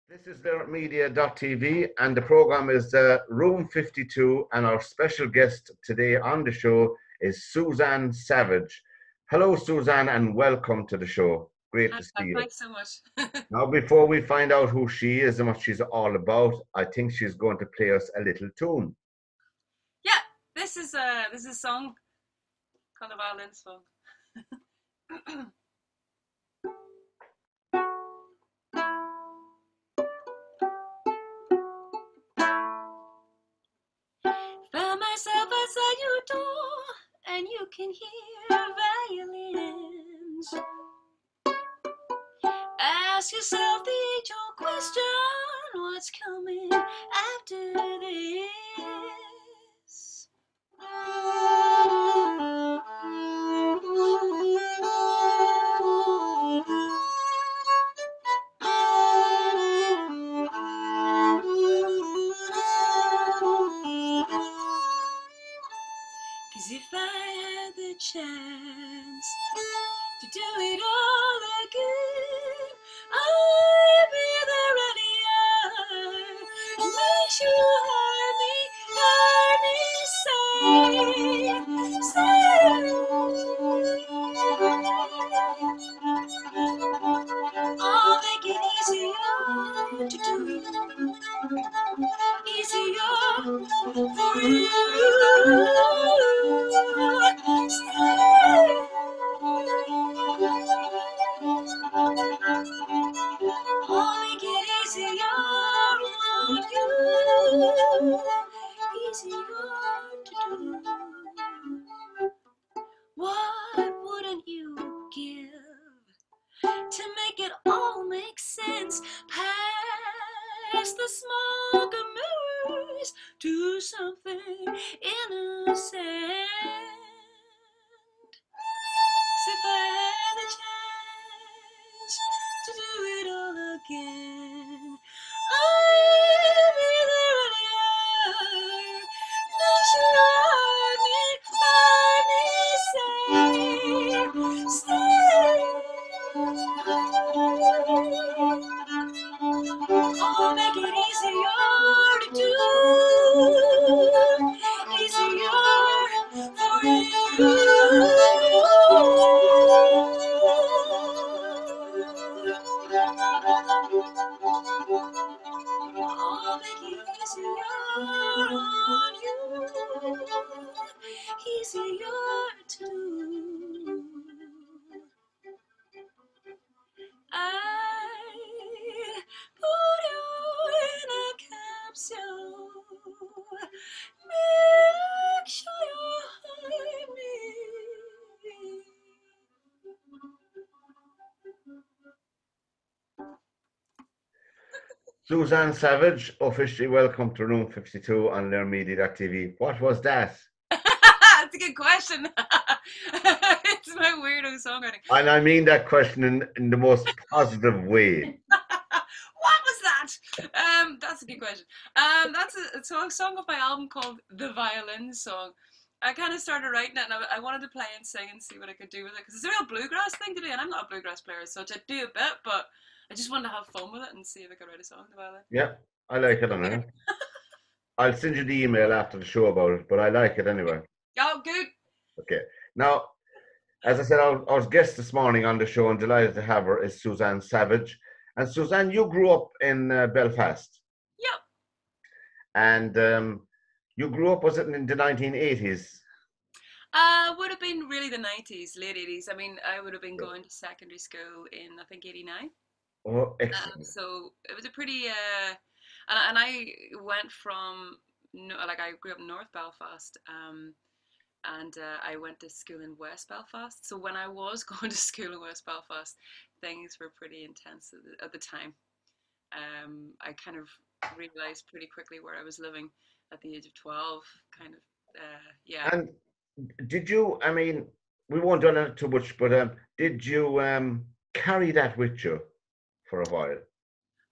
This is lyric and the program is Room 52, and our special guest today on the show is Suzanne Savage. Hello, Suzanne, and welcome to the show. Great Hi, to see you. thanks so much. Now, before we find out who she is and what she's all about, I think she's going to play us a little tune. Yeah, this is a song called a violin song. Found myself outside your door, and you can hear violins. Ask yourself the age-old question: what's coming after this? Cause if I had the chance to do it all again, I'd be there any hour. And wish you heard me say. I'll make it easier to do, easier for you. I'll make it easier on you, easier to do. What wouldn't you give to make it all make sense? Past the smoke and mirrors to something innocent. 'Cause if I had the chance to do it all again, I'd be there in a hour. Make sure heard me say, I'll make it easier to do, easier for you. I'll make it easier on you, easier to do. I put you in a capsule. Make sure you hide me. Suzanne Savage, officially welcome to Room 52 on lyric What was that? That's a good question. It's my weirdo songwriting. And I mean that question in the most positive way. What was that? That's a good question. That's a song of my album called The Violin Song. I kind of started writing it, and I wanted to play and sing and see what I could do with it, because it's a real bluegrass thing to do, and I'm not a bluegrass player as such. I do a bit, but I just wanted to have fun with it and see if I could write a song on the violin. Yeah, I like it anyway. I'll send you the email after the show about it, but I like it anyway. Oh, good. Okay. Now, as I said, our guest this morning on the show, and delighted to have her, is Suzanne Savage. And Suzanne, you grew up in Belfast, Yep. and you grew up, was it in the 1980s? Would have been really the 90s, late 80s. I mean, I would have been going to secondary school in, I think, 89. Oh, excellent. So it was a pretty, and I went from, like, I grew up in North Belfast, and I went to school in West Belfast. So when I was going to school in West Belfast, things were pretty intense at the time. I kind of realized pretty quickly where I was living at the age of 12, kind of, yeah. And did you, I mean, we won't dwell on it too much, but did you carry that with you for a while?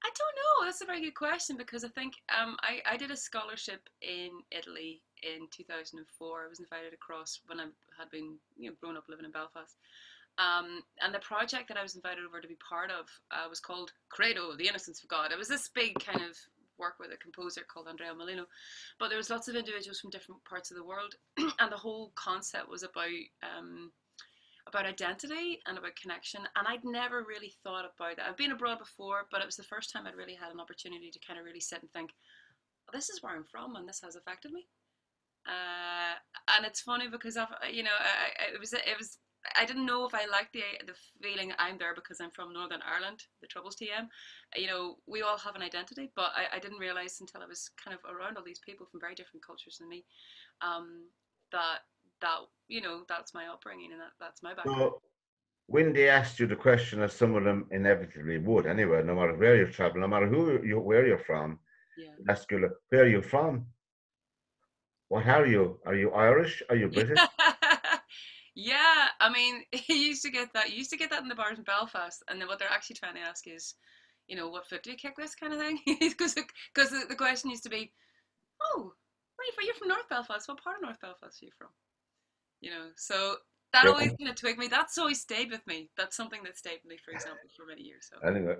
I don't know. That's a very good question, because I think I did a scholarship in Italy in 2004. I was invited across when I had been grown up living in Belfast, And the project that I was invited over to be part of was called Credo, the Innocence of God. It was this big kind of work with a composer called Andrea Molino, but there was lots of individuals from different parts of the world, and the whole concept was about identity and about connection. And I'd never really thought about that. I've been abroad before, but it was the first time I'd really had an opportunity to kind of really sit and think, oh, this is where I'm from, and this has affected me. And it's funny because it was I didn't know if I liked the feeling I'm there because I'm from Northern Ireland, the Troubles TM. We all have an identity, but I didn't realize until I was kind of around all these people from very different cultures than me, um, that that's my upbringing and that's my background. So when they asked you the question, as some of them inevitably would anyway, no matter where you travel, no matter where you're from, Yeah. they ask you, where are you from? What are you? Are you Irish? Are you British? Yeah, I mean, you used to get that. You used to get that in the bars in Belfast, and then what they're actually trying to ask is, what foot do you kick with, kind of thing. Because the question used to be, oh, where are you from? You're from North Belfast. What part of North Belfast are you from? So that Yeah. always kind of twigged me. That's always stayed with me. That's something that stayed with me, for example, for many years. So Anyway,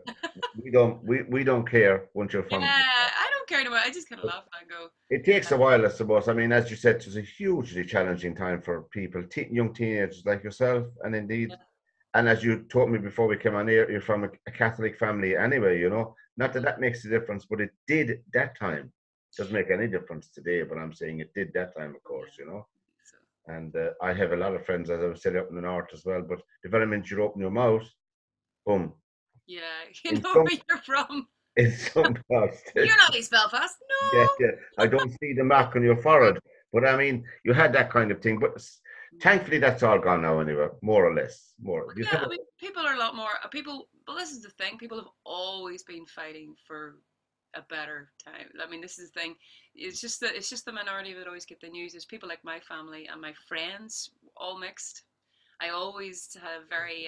we don't care once you're yeah, from. I don't care about. I just kind of laugh and go, It takes a while, I suppose. I mean, as you said, it's a hugely challenging time for people, young teenagers like yourself, and indeed, yeah, and as you told me before we came on here, you're from a Catholic family anyway. Not that that makes a difference, but it did that time. Doesn't make any difference today, but I'm saying it did that time, of course. yeah. So And I have a lot of friends, as I was saying, up in the north as well. But the very minute you open your mouth, boom, yeah, in where some you're from. in some parts. You're not East Belfast, Yeah, no. yeah. I don't see the mark on your forehead, but I mean, you had that kind of thing. But thankfully, that's all gone now, anyway, more or less. More. You Yeah, said, I mean, people are a lot more people. Well, this is the thing. People have always been fighting for a better time. I mean, this is the thing. It's just the minority that always get the news. There's people like my family and my friends, all mixed. I always have very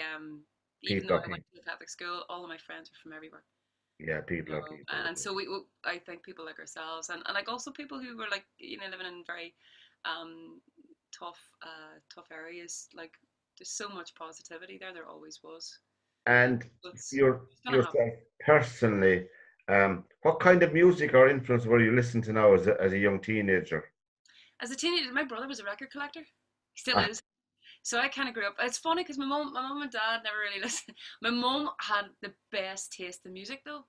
even people though are I went people. to a Catholic school, all of my friends are from everywhere. Yeah, people are people. And so I think people like ourselves, and like also people who were like living in very tough areas. Like there's so much positivity there. There always was. And It's gonna happen. yourself personally, what kind of music or influence were you listening to now as a young teenager? As a teenager, my brother was a record collector. He still Ah, is. So I kind of grew up. It's funny because my mom and dad never really listened. My mom had the best taste in music though,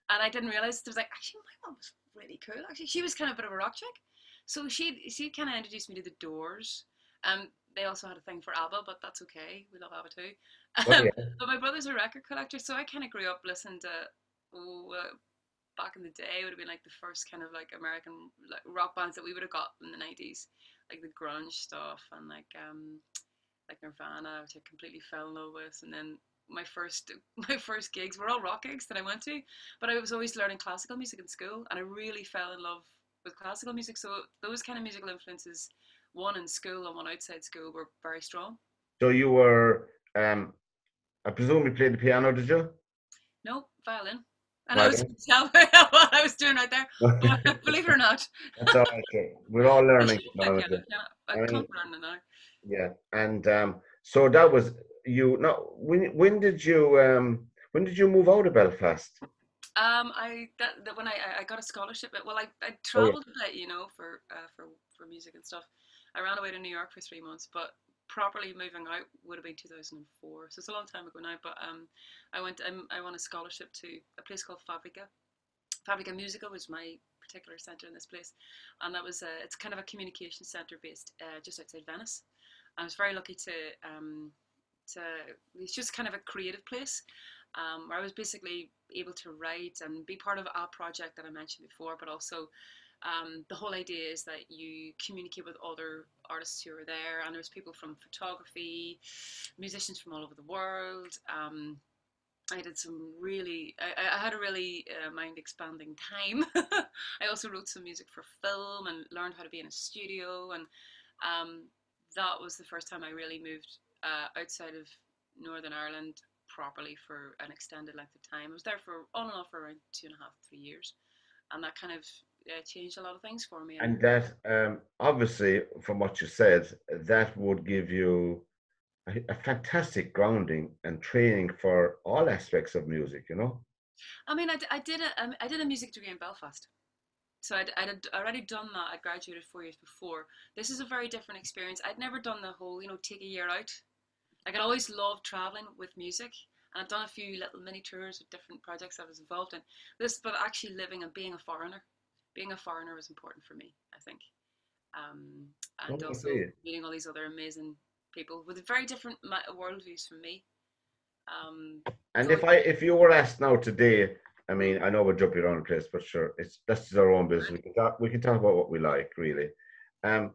and I didn't realize it was like actually my mom was really cool. Actually, she was kind of a bit of a rock chick, so she kind of introduced me to the Doors. They also had a thing for ABBA, but that's okay. We love ABBA too. oh yeah, But my brother's a record collector, so I kind of grew up listening to oh, back in the day it would have been like the first kind of like American like rock bands that we would have got in the 90s, like the grunge stuff and like Nirvana, which I completely fell in love with. And then my first my first gigs were all rock gigs that I went to, but I was always learning classical music in school, and I really fell in love with classical music. So those kind of musical influences, one in school and one outside school, were very strong. so you were, I presume you played the piano, did you? No violin. And I was Right. going to tell what I was doing right there, but believe it or not, That's all right. Okay. We're all I learning. should To be play honest piano. with I you. I can't mean, learn it now. yeah. And so that was you. No, when did you move out of Belfast? That when I got a scholarship. Well, I Oh yeah. traveled a bit, for music and stuff. I ran away to New York for 3 months, but properly moving out would have been 2004. So it's a long time ago now. But I won a scholarship to a place called Fabrica Musical was my particular center in this place, and it's kind of a communication center based just outside Venice. I was very lucky to it's just kind of a creative place, where I was basically able to write and be part of a project that I mentioned before, but also the whole idea is that you communicate with other artists who are there, and there's people from photography, musicians from all over the world. I did some really, I had a really mind expanding time. I also wrote some music for film and learned how to be in a studio. And that was the first time I really moved outside of Northern Ireland properly for an extended length of time. I was there for on and off for around 2.5, 3 years. And that kind of changed a lot of things for me. And And that obviously, from what you said, that would give you a fantastic grounding and training for all aspects of music, you know? I mean, I did a music degree in Belfast. So I'd already done that. I graduated 4 years before. This is a very different experience. I'd never done the whole, take a year out. Like I'd always loved traveling with music, and I've done a few little mini tours with different projects I was involved in. But actually living and being a foreigner was important for me, I think, um, Oh, and I also see. meeting all these other amazing people with very different worldviews from me. Um, And so if you were asked now today, I mean, I know we're jumping around the place, but sure, it's that's our own business. We can talk about what we like, really. Um,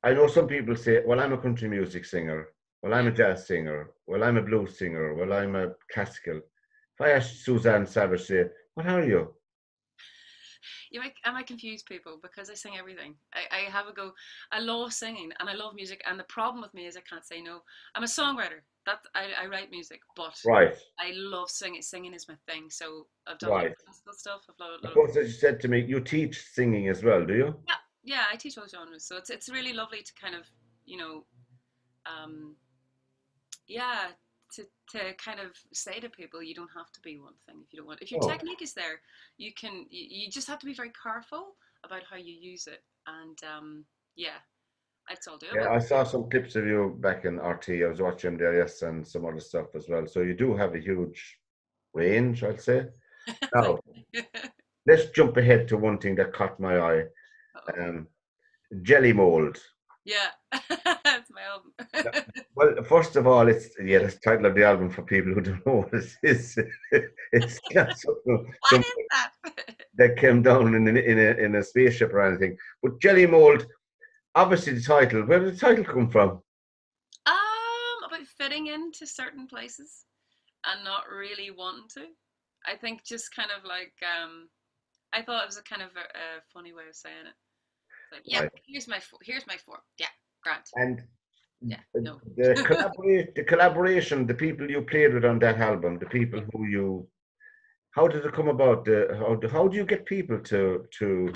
I know some people say, well, I'm a country music singer. Well, I'm yeah, a jazz singer. Well, I'm a blues singer. Well, I'm a classical. If I ask Suzanne Savage, say, what are you? I might confuse people because I sing everything. I have a go. I love singing and I love music. And the problem with me is I can't say no. I'm a songwriter. I write music, but Right, I love singing. Singing is my thing. So I've done a lot of right. classical stuff. I've done a Of lot of course, as you said to me, you teach singing as well, do you? yeah, yeah. I teach all genres, so it's really lovely to kind of you know um, yeah to kind of say to people you don't have to be one thing if you don't want. If your Oh, technique is there, you just have to be very careful about how you use it. And yeah, it's all yeah, doable. I saw some clips of you back in RT. I was watching there, yes, and some other stuff as well. So you do have a huge range, I'd say. Thank Now, you. let's jump ahead to one thing that caught my eye. Uh-oh. Um, Jelly mold. Yeah, that's my album. Well, first of all, it's yeah, that's the title of the album for people who don't know what it is. It's not What some is that? that came down in a spaceship or anything. But Jelly mold, obviously the title. Where did the title come from? About fitting into certain places and not really wanting to. I think just kind of like I thought it was a kind of a funny way of saying it. Like, yeah, Right. here's my form. Yeah, grant. And Yeah, no. the collaboration, the people you played with on that album, the people Yeah. who you, how did it come about? How do you get people to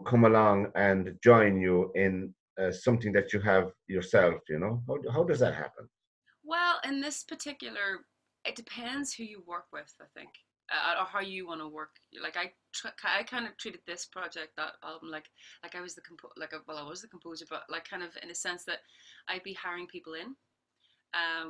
come along and join you in something that you have yourself? You know, how does that happen? Well, in this particular, it depends who you work with, I think, or how you want to work. Like I kind of treated this project, that album, like I was the well, I was the composer, but like kind of in a sense that I'd be hiring people in.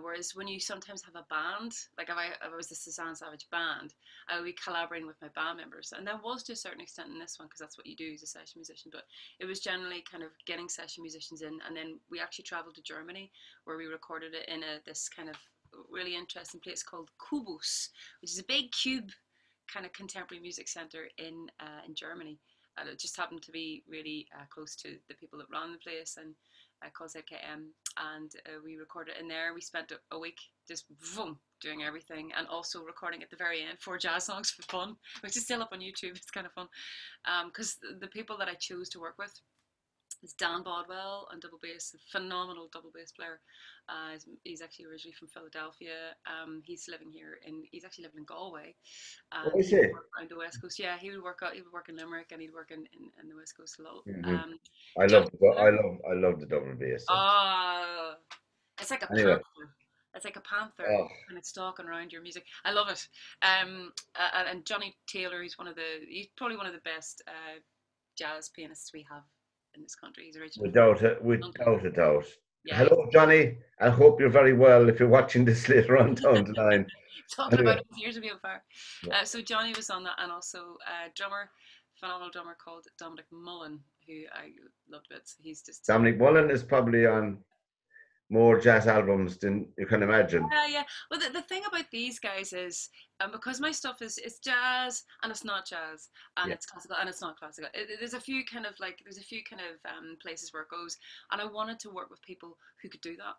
Whereas when you sometimes have a band, like if I was the Suzanne Savage band, I would be collaborating with my band members. And there was to a certain extent in this one, because that's what you do as a session musician, but it was generally kind of getting session musicians in. And then we actually traveled to Germany where we recorded it in this kind of really interesting place called Kubus, which is a big cube kind of contemporary music center in Germany. And it just happened to be really close to the people that ran the place, and called ZKM, and we recorded in there. We spent a week just boom, doing everything, and also recording at the very end 4 jazz songs for fun, which is still up on YouTube. It's kind of fun because the people that I chose to work with is Dan Bodwell on double bass, a phenomenal double bass player. He's actually originally from Philadelphia. He's actually living in Galway, What and is he would it? work around the West Coast. Yeah, he would work in Limerick, and he'd work in the West Coast a lot. Hmm. Johnny Taylor. I love the double bass. Oh, it's like a Anyway, panther. It's like a panther oh, kind of stalking around your music. I love it. And Johnny Taylor, he's probably one of the best jazz pianists we have in this country. He's originally from London. without a doubt. Yeah, Hello, Johnny. I hope you're very well. If you're watching this later on down the line. talking about Anyway, his years of being fire. yeah. So Johnny was on that, and also a phenomenal drummer called Dominic Mullen, who I loved a bit. So he's just Dominic Mullen is probably on more jazz albums than you can imagine. yeah, yeah. Well, the thing about these guys is, because my stuff is it's jazz and it's not jazz and Yeah. it's classical and it's not classical. There's a few kind of places where it goes, and I wanted to work with people who could do that,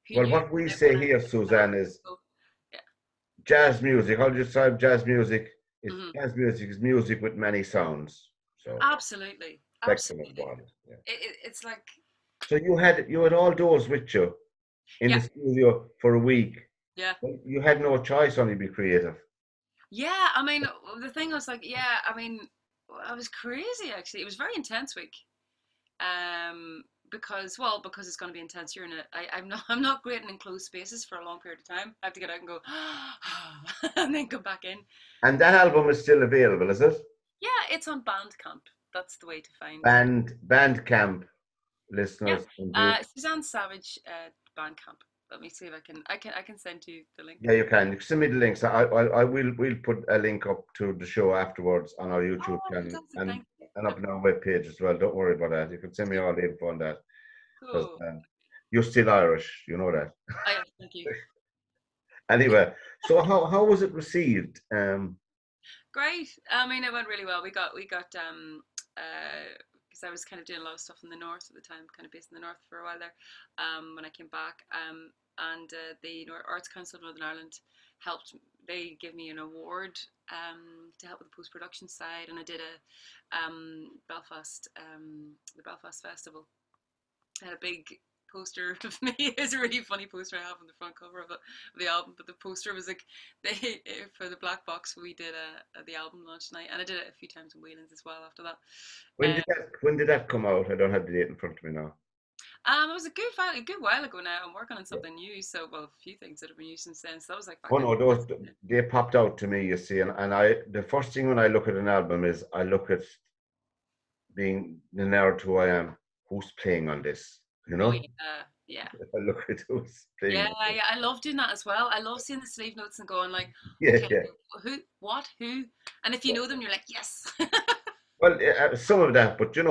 who Well, knew what we that say here, Suzanne, is yeah, jazz music. How do you describe jazz music? It's hmm jazz music is music with many sounds. So absolutely, spectrum of absolutely. one. Yeah. It's like So you had all those with you in yeah, the studio for a week. yeah. Well, you had no choice, only be creative. Yeah, I mean, the thing was like, I mean, I was crazy actually. It was a very intense week. Um, because it's going to be intense. You're in it. I'm not great in enclosed spaces for a long period of time. I have to get out and go, and then go back in. And that album is still available, is it? Yeah, it's on Bandcamp. That's the way to find it. Bandcamp Yeah, listeners. Suzanne Savage Bandcamp. Let me see if I can send you the link. Yeah, you can. You can send me the links. We'll put a link up to the show afterwards on our YouTube channel and up on our webpage as well. Don't worry about that. You can send me all the info on that. Cool. You're still Irish, you know that. I am. Thank you. Anyway, so how was it received? Great. I mean, it went really well. We got because I was kind of doing a lot of stuff in the north at the time, kind of based in the north for a while there. When I came back, and the Arts Council of Northern Ireland helped. They gave me an award to help with the post-production side, and I did a Belfast, the Belfast Festival. I had a big poster of me. It's a really funny poster I have on the front cover of the album, but the poster was like for the Black Box we did the album launch night, and I did it a few times in Whelan's as well after that. When did that come out? I don't have the date in front of me now. It was a good while ago now. I'm working on something new, so a few things that have been used since then. So that was like back they popped out to me, you see, and the first thing when I look at an album is I look at being the nerd who I am, who's playing on this. You know? Oh, yeah. I look at who's playing. Yeah. I love doing that as well. I love seeing the sleeve notes and going like, who, and if you know them, you're like, yes. Well, some of that, but I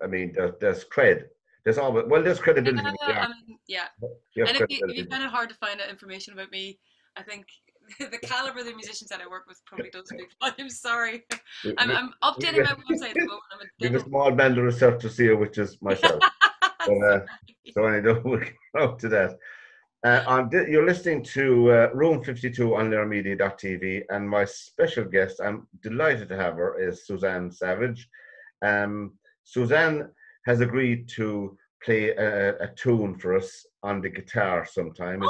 mean, there's cred. There's credibility. I mean, yeah. And if you find it hard to find out information about me, I think the caliber of the musicians that I work with probably does speak volumes. Sorry. I'm updating my website at the moment. We have a small band of researchers here, which is myself. So I know we'll get out to that. You're listening to Room 52 on LearMedia.tv, and my special guest, I'm delighted to have her, is Suzanne Savage. Suzanne has agreed to play a tune for us on the guitar sometime.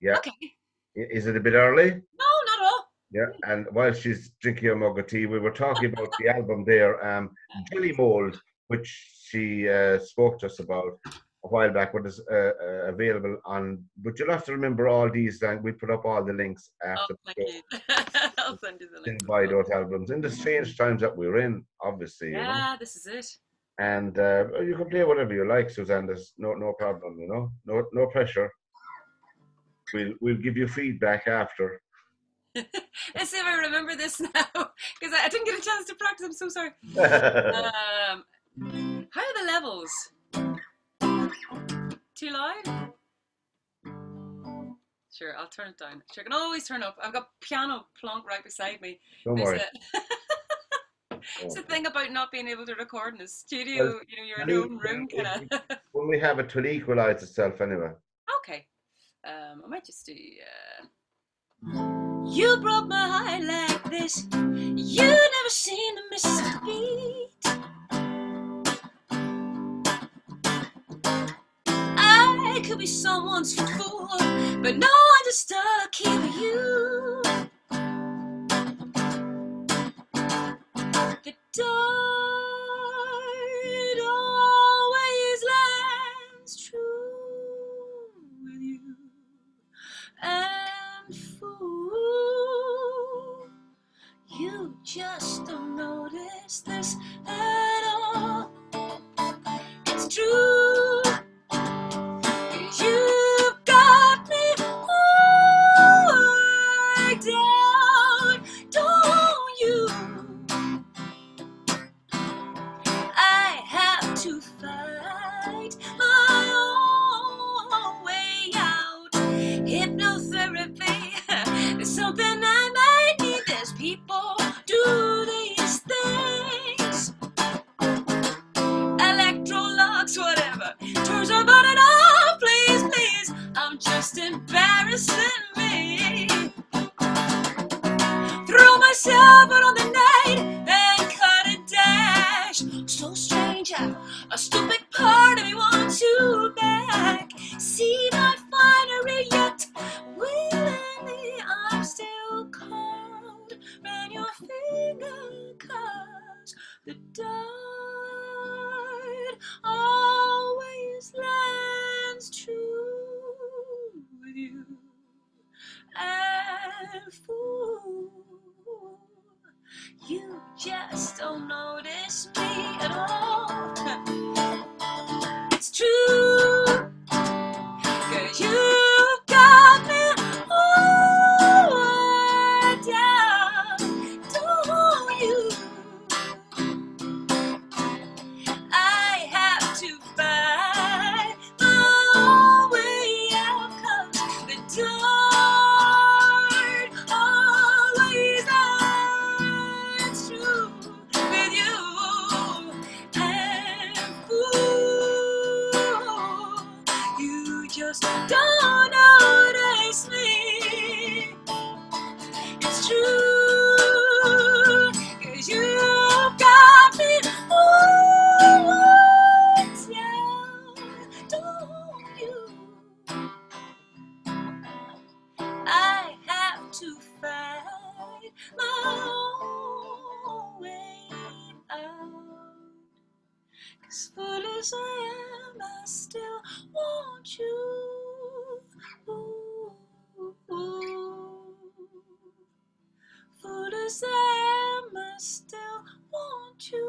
Yeah. Okay. Is it a bit early? No, not at all. Yeah, and while she's drinking a mug of tea, we were talking about the album there, Jelly Mold, which she spoke to us about a while back, what is available on. But you'll have to remember all these. We put up all the links after. Thank you. I'll send you the link. Didn't buy those albums in the strange times that we're in, obviously. Yeah, this is it. And you can play whatever you like, Suzanne. There's no problem, no pressure. We'll give you feedback after. Let's see if I remember this now, because I didn't get a chance to practice. I'm so sorry. How are the levels? Too loud? Sure, I'll turn it down. Sure, I can always turn up. I've got piano plonk right beside me. Don't worry. It's the thing about not being able to record in a studio. You're in your own room, kind of. When we have it, will equalize itself anyway. Okay. I might just do. You broke my heart like this. You never seem to miss a beat. I could be someone's fool, but no, I'm just stuck here with you. The tide always lands true with you. And fool, you just don't notice this at all. It's true, 'cause you've got me worked out, don't you? I have to fight my own way out. Hypnotherapy is something I might need. There's people do these things. Electrolux, whatever. Turns our button off, please, please. I'm just embarrassing me. Throw myself out on the night and cut a dash. So strange how a stupid part of me wants you back. See my finery yet willingly I'm still cold. Ran your finger 'cause the tide always And fool, you just don't notice me at all. It's true, 'cause you've got me all down, don't you? I have to find my own way out, 'cause the dark always lies true with you. And fool, you just don't notice me. It's true, 'cause you've got me all down, don't you? I have to find my own way out. 'Cause full as I am, I still want you. Ooh, ooh. Full as I am, I still want you.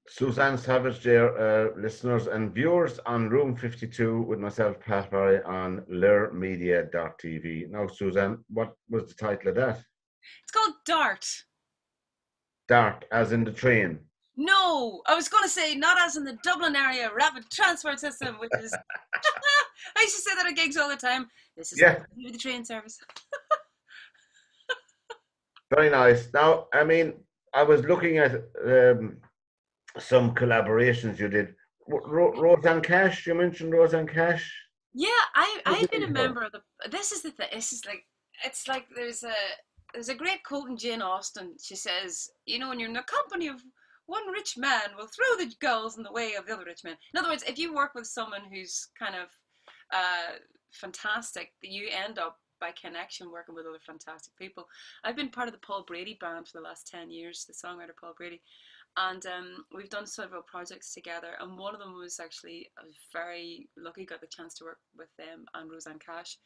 Suzanne Savage there, listeners and viewers on Room 52 with myself, Pat Barry, on learmedia.tv. Now, Suzanne, what was the title of that? It's called Dart. Dart, as in the train. No, I was going to say not as in the Dublin area rapid transport system, which is. I used to say that at gigs all the time. This is the train service. Very nice. Now, I mean, I was looking at some collaborations you did. Roseanne Cash, you mentioned Roseanne Cash. Yeah, I've been a member of the. This is the thing. This is like, it's like there's a great quote in Jane Austen. She says, you know, when you're in the company of one rich man, will throw the girls in the way of the other rich men. In other words, if you work with someone who's kind of fantastic, you end up by connection working with other fantastic people. I've been part of the Paul Brady band for the last 10 years, the songwriter Paul Brady, and we've done several projects together, and one of them was actually, I was very lucky, got the chance to work with them and Roseanne Cash,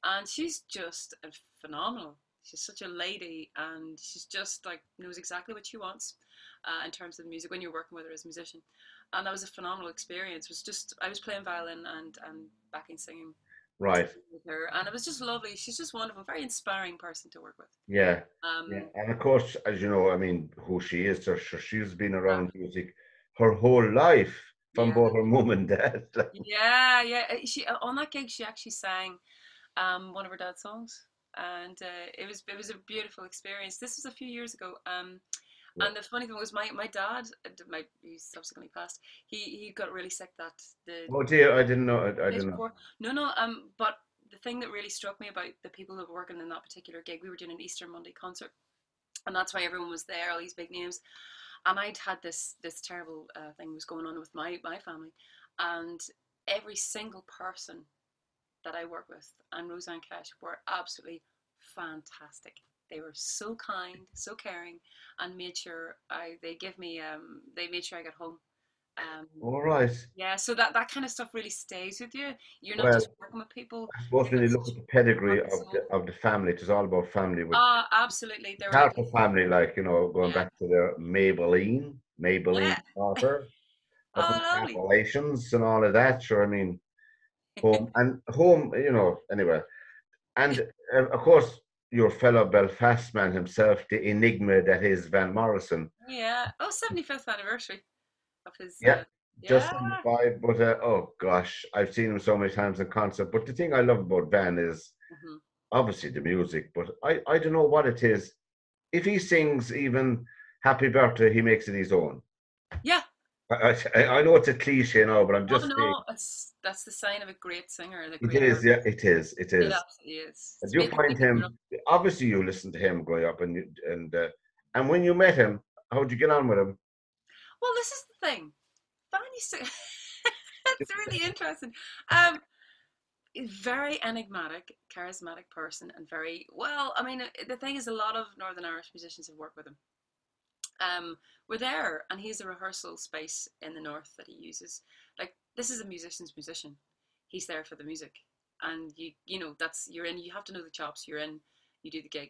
and she's just phenomenal. She's such a lady, and she's just like knows exactly what she wants in terms of music when you're working with her as a musician. And that was a phenomenal experience. It was just, I was playing violin and backing singing right with her, and it was just lovely. She's just wonderful, very inspiring person to work with. Yeah. And of course, as you know, I mean, who she is, she's been around music her whole life, from both her mum and dad. Yeah. She on that gig, she actually sang one of her dad's songs, and it was a beautiful experience. This was a few years ago. And the funny thing was, my dad, he subsequently passed. He got really sick Oh dear, I didn't know. I didn't know. No. But the thing that really struck me about the people that were working in that particular gig, we were doing an Easter Monday concert, and that's why everyone was there, all these big names. And I'd had this terrible thing was going on with my family, and every single person that I work with and Roseanne Cash were absolutely fantastic. They were so kind, so caring, and made sure they made sure I got home. All right. Yeah, so that kind of stuff really stays with you. You're not just working with people. I suppose when you look at the pedigree of the family, it's all about family. Absolutely. They're part of family, like, you know, going back to their Maybelline daughter, relations and all of that. Sure, I mean, home, you know, anyway. And of course, your fellow Belfast man himself, the enigma that is Van Morrison. Yeah. Oh, 75th anniversary of his. Just 75. But oh gosh, I've seen him so many times in concert. But the thing I love about Van is obviously the music. But I don't know what it is. If he sings even "Happy Birthday," he makes it his own. Yeah. I know it's a cliche now, but I'm just saying. That's the sign of a great singer. It is, yeah, it is. It absolutely is. And you find him, obviously you listened to him growing up, and when you met him, how'd you get on with him? Well, this is the thing. Van used to, it's really interesting. Very enigmatic, charismatic person, and very, well, I mean, the thing is, a lot of Northern Irish musicians have worked with him. we're there, and he has a rehearsal space in the north that he uses. Like, this is a musician's musician. He's there for the music, and you know, that's, you're in. You have to know the chops. You're in. You do the gig,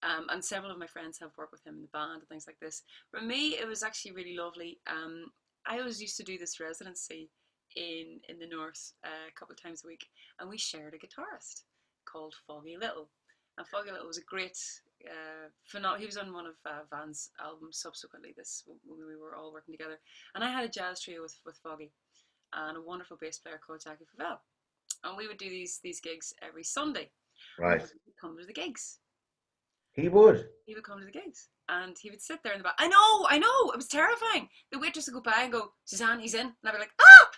and several of my friends have worked with him in the band and things like this. For me, it was actually really lovely. I always used to do this residency in the north a couple of times a week, and we shared a guitarist called Foggy Little. And Foggy Little was a great, he was on one of Van's albums subsequently. This when we were all working together, and I had a jazz trio with Foggy, and a wonderful bass player called Jackie Favell, and we would do these gigs every Sunday. Right. And he would come to the gigs. He would. He would come to the gigs, and he would sit there in the back. I know, it was terrifying. The waitress would go by and go, "Suzanne, he's in," and I'd be like, "Ah!"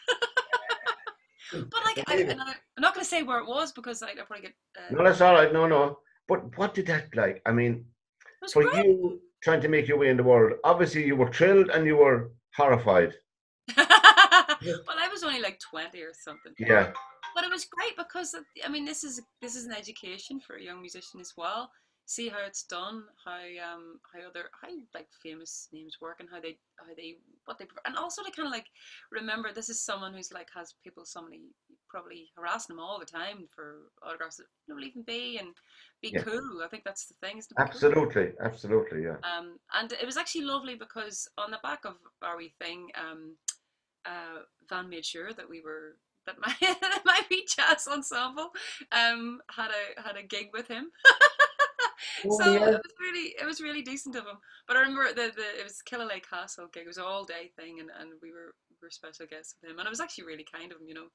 But like, I'm not going to say where it was because I'd probably get. No, that's all right. No. But what did that like? I mean, for great. you trying to make your way in the world, obviously you were thrilled and you were horrified. Well, I was only like 20 or something. Yeah. But it was great because, I mean, this is an education for a young musician as well. See how it's done, how like famous names work, and what they, and also to kind of like remember this is someone who's like has somebody probably harassing them all the time for autographs that don't even be, and be cool. I think that's the thing. Absolutely, yeah. And it was actually lovely because on the back of our wee thing, Van made sure that my wee jazz ensemble had a gig with him. So it was really decent of him. But I remember it was Killalay Castle gig. It was an all day thing, and we were special guests with him, and it was actually really kind of him, you know.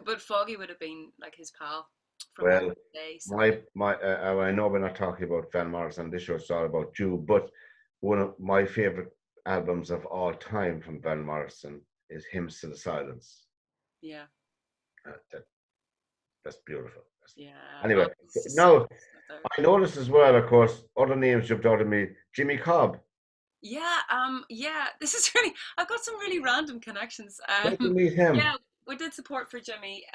But Foggy would have been like his pal from the day. So. I know we're not talking about Van Morrison. This show is all about you, but one of my favorite albums of all time from Van Morrison is "Hymns to the Silence." Yeah. That's beautiful. Yeah. Anyway, now I noticed as well, of course, other names jumped out at me. Jimmy Cobb. Yeah. This is really. I've got some really random connections. Did you meet him? Yeah, we did support for Jimmy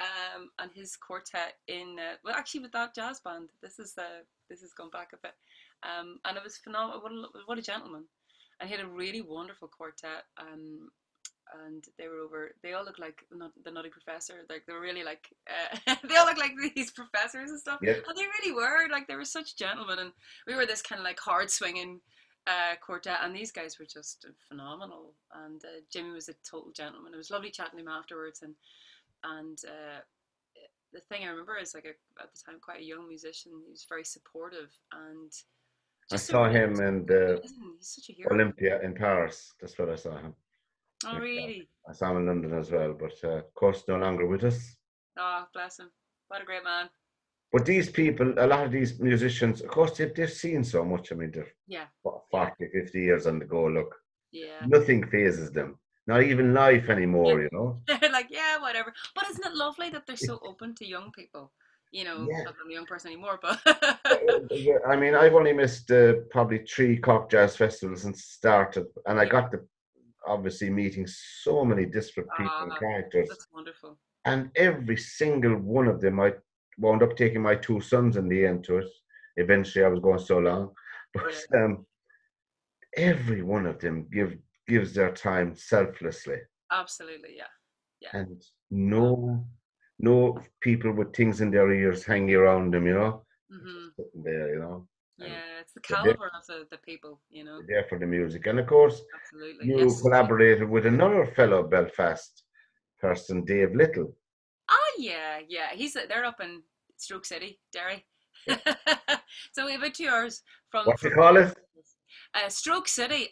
and his quartet in well, actually with that jazz band. This is going back a bit, and it was phenomenal. What a gentleman! And he had a really wonderful quartet. And they were over. They all looked like the Nutty Professor. Like they were really like they all looked like these professors and stuff. Yeah. And they really were. Like they were such gentlemen. And we were this kind of like hard swinging quartet. And these guys were just phenomenal. And Jimmy was a total gentleman. It was lovely chatting to him afterwards. And the thing I remember is like at the time quite a young musician. He was very supportive and. I saw him in the Olympia in Paris. That's where I saw him. Oh, really? I saw him in London as well, but of course no longer with us. Oh, bless him. What a great man. But these people, a lot of these musicians, of course, they've seen so much. I mean, they're 40, 50 years on the go, look. Yeah. Nothing phases them. Not even life anymore, you know? They're like, yeah, whatever. But isn't it lovely that they're so open to young people? You know, not that I'm a young person anymore, but... I mean, I've only missed probably 3 Cork Jazz Festivals since started, and I got the obviously meeting so many disparate people and characters. That's wonderful. And every single one of them, I wound up taking my 2 sons in the end to it. Eventually, I was going so long. But every one of them gives their time selflessly. Absolutely, yeah. And no people with things in their ears hanging around them, you know? Mm-hmm. Sitting there, you know? Yeah, it's the caliber of the people, you know. There for the music. And of course, absolutely. you collaborated with another fellow Belfast person, Dave Little. Oh, yeah. They're up in Stroke City, Derry. Yeah. So we have about 2 hours from... What do you call it? Stroke City.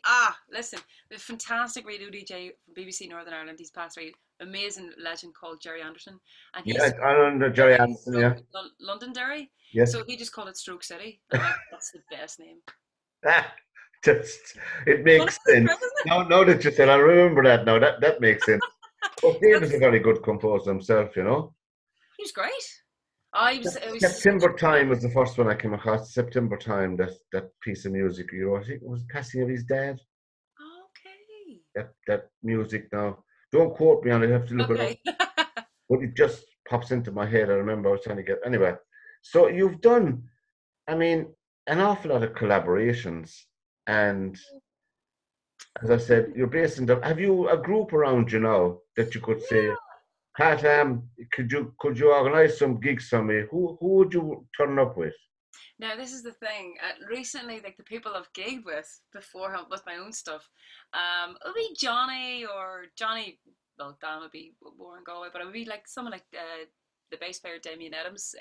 Listen, the fantastic radio DJ from BBC Northern Ireland. He's passed away. Amazing legend called Jerry Anderson. And he's I know Jerry Anderson, yeah. Londonderry. Yes. So he just called it Stroke City. I'm like, that's the best name. It makes sense. Now that you said, I remember that now. That makes sense. But Dave is a very good composer himself, you know. He was great. September Time was the first one I came across. September Time, that piece of music, you know, I think it was passing of his dad. Okay. That music now. Don't quote me on it, I have to look it up. But it just pops into my head. I remember I was trying to get... Anyway, so you've done, I mean, an awful lot of collaborations. And as I said, you're based in Dublin. Have you a group around you now that you could say, Pat, could you organise some gigs for me? Who would you turn up with? Now, this is the thing. Recently, like the people I've gigged with before with my own stuff, it'll be Johnny or Johnny. Well, Dan would be more in Galway, but it would be like someone like the bass player Damien Evans,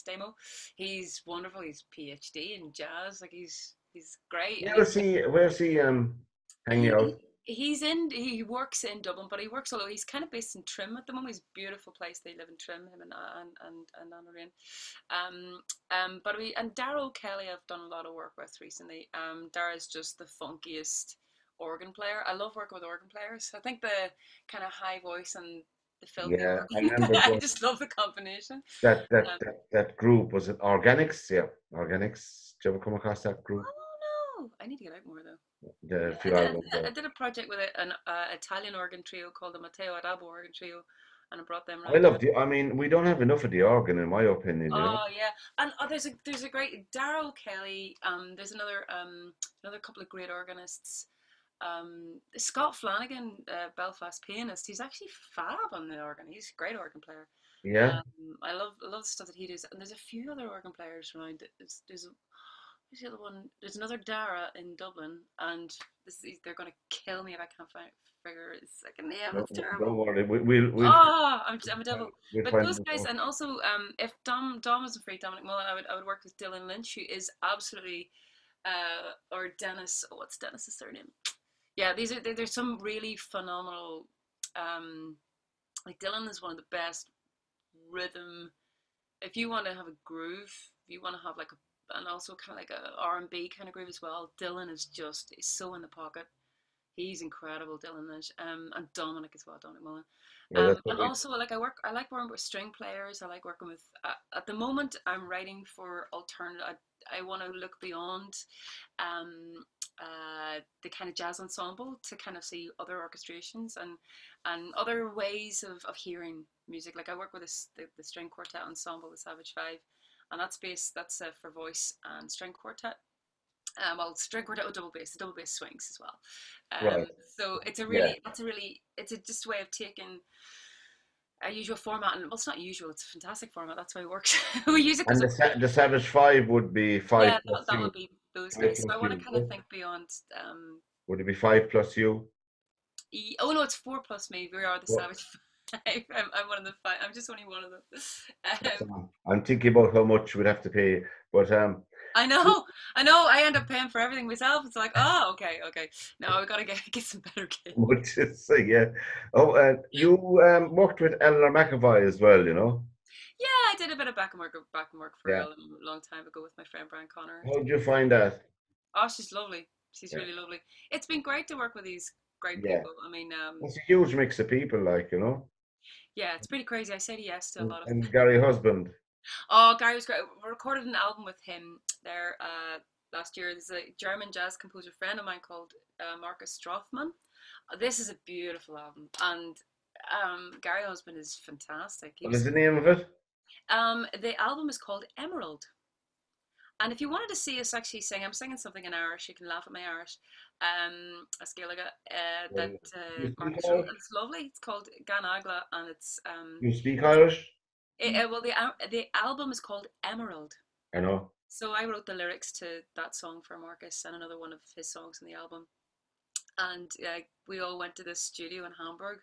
Damo. He's wonderful. He's PhD in jazz. Like he's great, and Where's he hanging he out? he works in Dublin, but he works all over. He's kind of based in Trim at the moment. It's a beautiful place. They live in Trim, him and Anna Rain. But we and Darrow Kelly I've done a lot of work with recently. Darrow's just the funkiest organ player. I love working with organ players. I think the kind of high voice and the filthy Yeah, I organ. remember I just love the combination. that that Um, that that group was it Organics? Yeah, Organics. Did you ever come across that group? oh no, I need to get out more though. The I few did, albums I there. did a project with an Italian organ trio called the Matteo Adabo organ trio, and I brought them I around love here. the. I mean, we don't have enough of the organ, in my opinion. You know. Oh yeah, and there's a great Darrow Kelly. There's another couple of great organists. Scott Flanagan, Belfast pianist. He's actually fab on the organ. He's a great organ player. Yeah. I love the stuff that he does. And there's a few other organ players around. Who's the other one? There's another Dara in Dublin, and they're gonna kill me if I can't figure its second name. It's Don't terrible. worry. We'll Oh, I'm a devil. we'll But find those it guys, out. and also, if Dom wasn't free, Dominic Mullen, I would work with Dylan Lynch, who is absolutely, or Dennis. Oh, what's Dennis's surname? Yeah, there's some really phenomenal. Um, like Dylan is one of the best rhythm. If you want to have a groove, if you want to have like and also kind of like a R&B kind of groove as well. Dylan is so in the pocket. He's incredible, Dylan Lynch. And Dominic as well, Dominic Mullen. Yeah, that's what And also I like working with string players. I like working with at the moment I'm writing for alternative. I want to look beyond um, the kind of jazz ensemble to kind of see other orchestrations and other ways of hearing music. Like I work with the string quartet ensemble, the Savage Five, and that's for voice and string quartet. Well, string quartet with double bass. The double bass swings as well. right. So Yeah. it's a just way of taking a usual format, and well, it's not usual. It's a fantastic format. That's why it works. We use it because And the Savage Five would be five yeah, plus that you. would be those Five guys. So plus I want to you. kind of think beyond. Um, Would it be five plus you? oh no, it's four plus me. We are the Well, Savage Five. I'm one of the five. I'm just only one of them. that's Um, I'm thinking about how much we'd have to pay, but I know, I know. I end up paying for everything myself. It's like, oh, okay. No, we gotta get some better kit. much to say, yeah. Oh, you worked with Eleanor McAvoy as well, you know. Yeah, I did a bit of back and work for Yeah. a long time ago with my friend Brian Connor. How did you find that? Oh, she's lovely. She's Yeah. really lovely. It's been great to work with these great Yeah. people. I mean, It's a huge mix of people, like, you know. yeah, it's pretty crazy. I said yes to a lot of. And Gary Husband. Oh, Gary was great. We recorded an album with him there last year. There's a German jazz composer friend of mine called Marcus Strothmann. This is a beautiful album, and Gary Husband is fantastic. He What was is the name of it? the album is called Emerald. And if you wanted to see us actually sing, I'm singing something in Irish. You can laugh at my Irish. A scéalaga that You speak Marcus wrote. Irish? And it's lovely. It's called Gan Agla, and it's You speak Irish? well the album is called Emerald. I know. So I wrote the lyrics to that song for Marcus and another one of his songs in the album. And we all went to this studio in Hamburg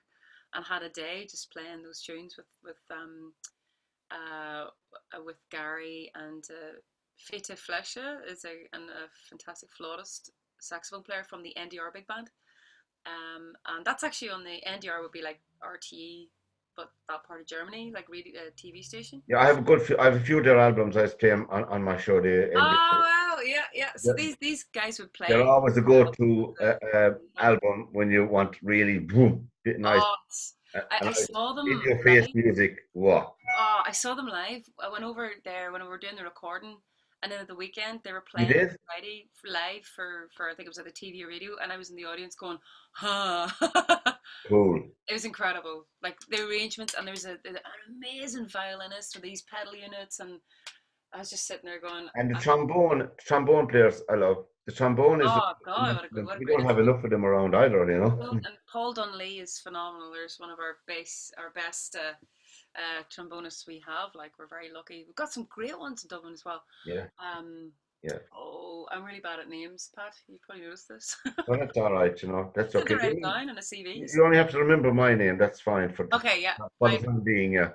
and had a day just playing those tunes with Gary and Fete Flesche is a fantastic flautist saxophone player from the NDR big band. And that's actually on the NDR would be like RTE, but that part of Germany, like really a TV station. Yeah, I have a few of their albums I play on my show. Oh wow, yeah. So They're, these guys would they're play. always a go-to album when you want really boom, bit nice, Oh, I nice saw in them your face live. music. Wow. Oh, I saw them live. I went over there when we were doing the recording, and then at the weekend they were You playing on did? Friday live for I think it was at the TV or radio, and I was in the audience going, huh. Cool. It was incredible. Like the arrangements, and there was an amazing violinist with these pedal units, and I was just sitting there going, And the trombone players I love. the trombone is Oh an God, instrument. what a We great don't have instrument. enough of them around either, you know. And Paul Dunley is phenomenal. There's one of our best trombonists we have. Like we're very lucky. We've got some great ones in Dublin as well. Yeah, Um, yeah. oh, I'm really bad at names, Pat. You probably noticed this. Well, that's all right, you know. That's Had to okay. write it down on a CV. You only have to remember my name. That's fine Okay, yeah, for the fine. time being. Yeah.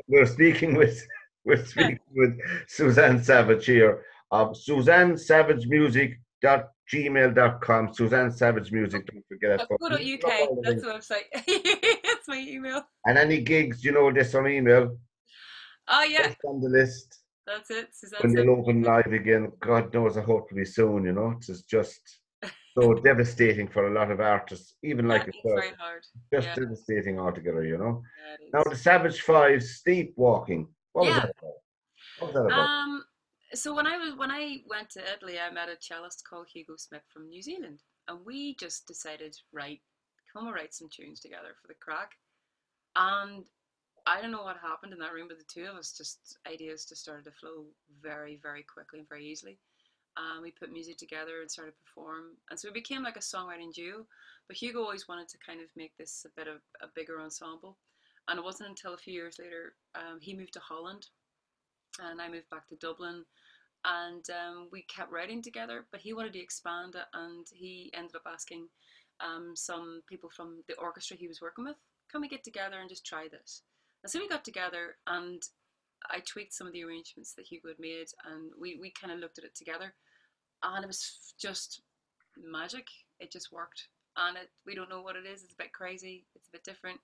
We're speaking with we're speaking with Suzanne Savage here of Suzanne Savage Music gmail.com. Suzanne Savage Music, don't forget that. Go to UK. That's the website. That's my email. And any gigs, you know this on email, Oh yeah, just on the list that's it. Suzanne when they'll Savage open Music. live again. God knows, I hope to be soon, you know. It's just so devastating for a lot of artists, even Yeah, like it's yourself. very hard. Just Yeah, devastating altogether, you know. yeah, it Now is. the Savage Five sleepwalking. What was Yeah. that about? What was that about? Um. So when I went to Italy, I met a cellist called Hugo Smith from New Zealand, and we just decided, right, come and write some tunes together for the crack. And I don't know what happened in that room, but the two of us just ideas just started to flow very, very quickly and very easily. We put music together and started to perform, and so it became like a songwriting duo. But Hugo always wanted to kind of make this a bit of a bigger ensemble, and it wasn't until a few years later he moved to Holland, and I moved back to Dublin, and we kept writing together. But he wanted to expand it, and he ended up asking some people from the orchestra he was working with, "Can we get together and just try this?" And so we got together, and I tweaked some of the arrangements that Hugo had made, and we kind of looked at it together, and it was just magic. It just worked, and we don't know what it is. It's a bit crazy. It's a bit different,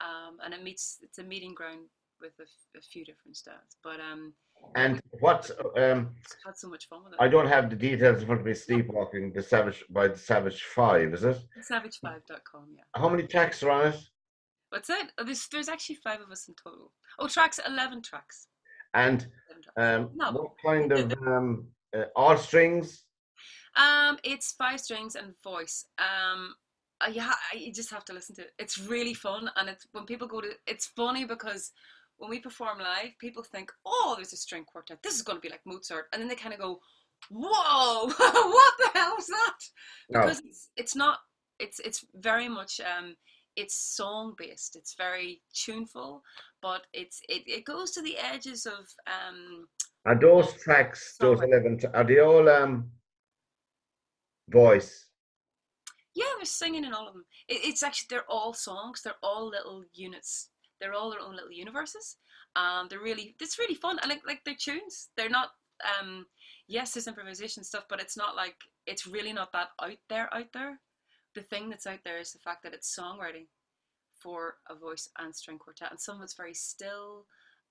and it's a meeting ground with a few different styles. But yeah, we And what? had so much fun with it. I don't have the details in front of me. Sleepwalking, the Savage by the Savage Five, is it? Savage5.com, yeah. How many tracks are on it? What's it? Oh, there's actually five of us in total. Oh, tracks, 11 tracks. And 11 tracks. what No. kind of all strings? It's five strings and voice. Yeah, you just have to listen to it. It's really fun, and it's when people go to. It's funny because when we perform live, people think, "Oh, there's a string quartet. This is going to be like Mozart," and then they kind of go, "Whoa, what the hell is that?" No, Because it's not. It's very much it's song based. It's very tuneful, but it goes to the edges are of those tracks, those songwriting. 11, are they all voice? Yeah, there's singing in all of them. It's actually they're all songs. They're all little units. They're all their own little universes. It's really fun. And like they're tunes. They're not. Yes, there's improvisation stuff, but it's not like it's really not that out there. Out there, the thing that's out there is the fact that it's songwriting for a voice and string quartet, and some of it's very still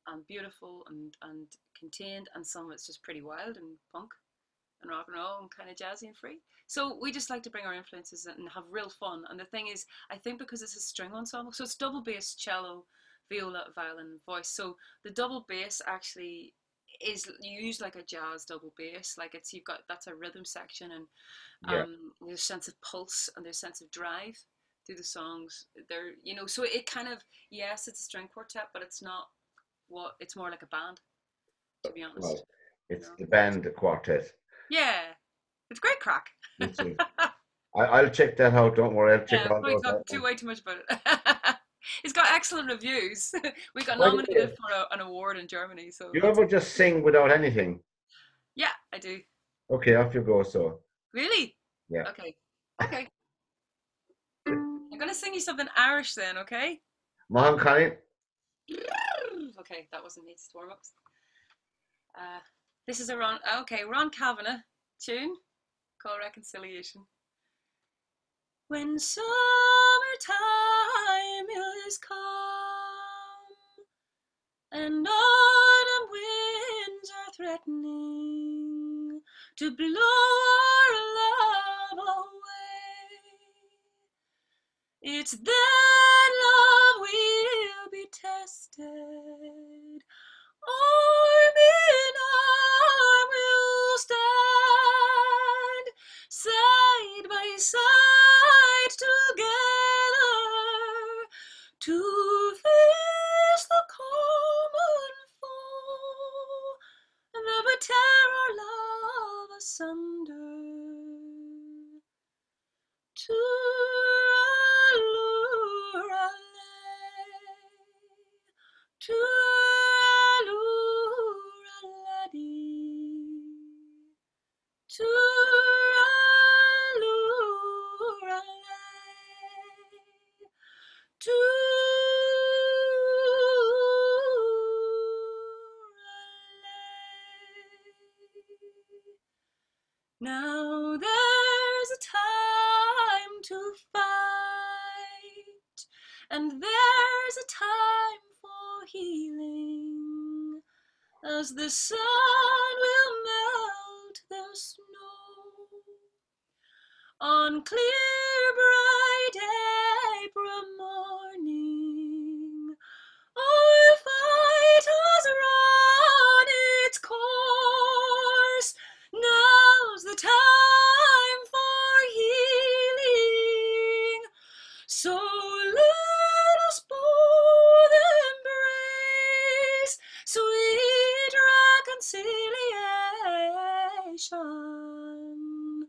and beautiful and contained, and some of it's just pretty wild and punk and rock and roll and kind of jazzy and free. So we just like to bring our influences and have real fun. And the thing is, I think because it's a string ensemble, so it's double bass, cello, viola, violin, voice. So the double bass actually is used like a jazz double bass. Like it's you've got that's a rhythm section, and Yeah. there's a sense of pulse and there's a sense of drive through the songs. They're so it kind of yes, it's a string quartet, but it's not what it's more like a band, to be Right. honest. You It's know. the band, the quartet. Yeah, it's great crack. It's a- I'll check that out. Don't worry, I'll check Yeah, all probably those talk out. too way too much about it. It's got excellent reviews. We got By the way, nominated for an award in Germany, so do you that's ever just sing without anything? yeah, I do. Okay, off you go. So, Really? yeah. Okay. Okay. I'm gonna sing you something Irish then, okay? Mohan Kani, Okay, that wasn't me, it's warm ups. This is a Ron Kavanagh tune called Reconciliation. When summertime is come and autumn winds are threatening to blow our love away, it's then love will be tested. Arm in arm we'll stand, side by side together, to face the common foe that would tear our love asunder. and there's a time for healing, as the sun will melt the snow on clear bright April morning. Our fight has run its course. Now's the time for healing. So let us both embrace sweet reconciliation.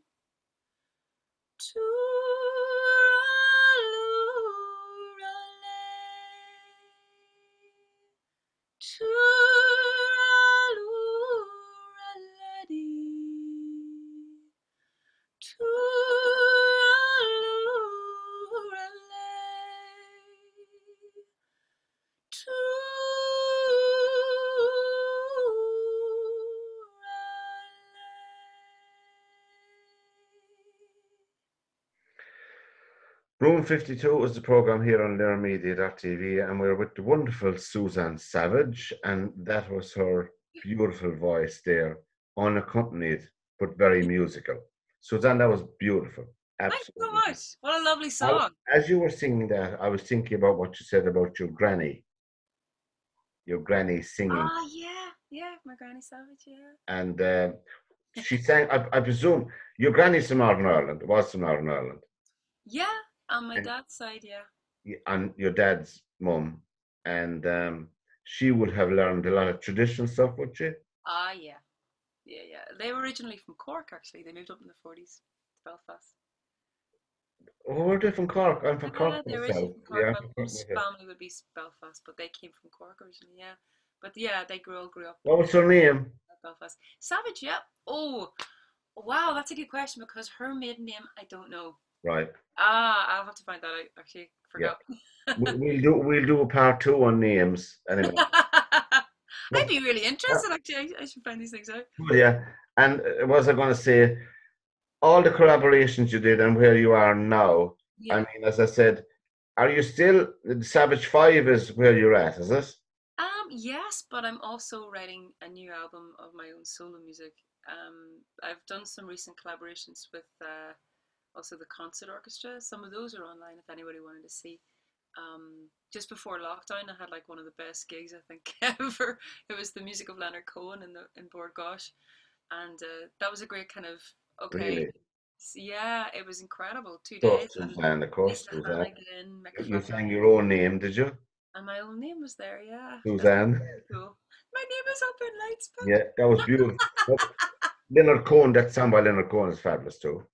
Room 52 is the program here on learnmedia.tv, and we're with the wonderful Suzanne Savage, and that was her beautiful voice there, unaccompanied but very musical. Suzanne, that was beautiful. Absolutely. Thanks so much. What a lovely song. As you were singing that, I was thinking about what you said about your granny singing. Ah, yeah, my Granny Savage, yeah. And she sang, I presume, your granny's from Northern Ireland, was from Northern Ireland. Yeah, on my dad's side, yeah. And your dad's mum, and she would have learned a lot of traditional stuff, would she? Ah, yeah. They were originally from Cork, actually. They moved up in the 40s to Belfast. Oh, we're from Cork. I'm from Cork They're myself. originally from Cork. Yeah, My mum's family would be Belfast, but they came from Cork originally, yeah. But yeah, they grew up. What was her name? Belfast. Savage, yeah. Oh, wow, that's a good question, because her maiden name, I don't know. Right. I'll have to find that out. Actually, forgot. Yeah. we'll do a part 2 on names anyway. I'd be really interested. Actually, I should find these things out. Yeah, and what was I going to say? All the collaborations you did and where you are now. Yeah. I mean, as I said, are you still the Savage 5 is where you're at? Is it? Yes, but I'm also writing a new album of my own solo music. I've done some recent collaborations with also the concert orchestra. Some of those are online if anybody wanted to see. Just before lockdown, I had like one of the best gigs I think ever. It was the music of Leonard Cohen in Bord Gosh, and that was a great kind of Really? Yeah, it was incredible. 2 days. Suzanne, of course, Suzanne. You sang your own name, did you? And my own name was there, yeah. Suzanne. Cool. My name is up in lights. Yeah, that was beautiful. Leonard Cohen, that song by Leonard Cohen is fabulous too.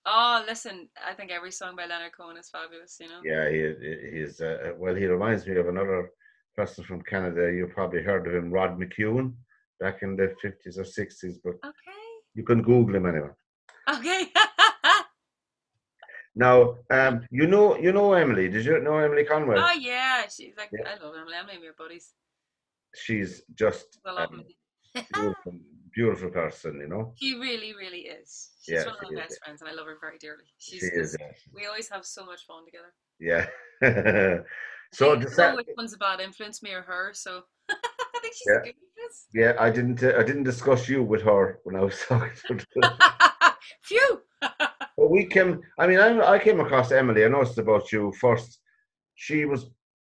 Oh, listen, I think every song by Leonard Cohen is fabulous, you know? Yeah, he's, well, he reminds me of another person from Canada. You probably heard of him, Rod McEwen, back in the 50s or 60s, but you can Google him anyway. Okay. Now, you know Emily. Did you know Emily Conwell? Oh, yeah. She's like, yeah. I love Emily. Emily and me are buddies. She's just beautiful person, you know. She really, really is. She's one of my best friends, and I love her very dearly. She is. We always have so much fun together. Yeah. So I don't know which one's a bad influence, me or her. So I think she's a good influence. Yeah, I didn't discuss you with her when I was talking to her. Phew. Well, I came across Emily. I noticed about you first. She was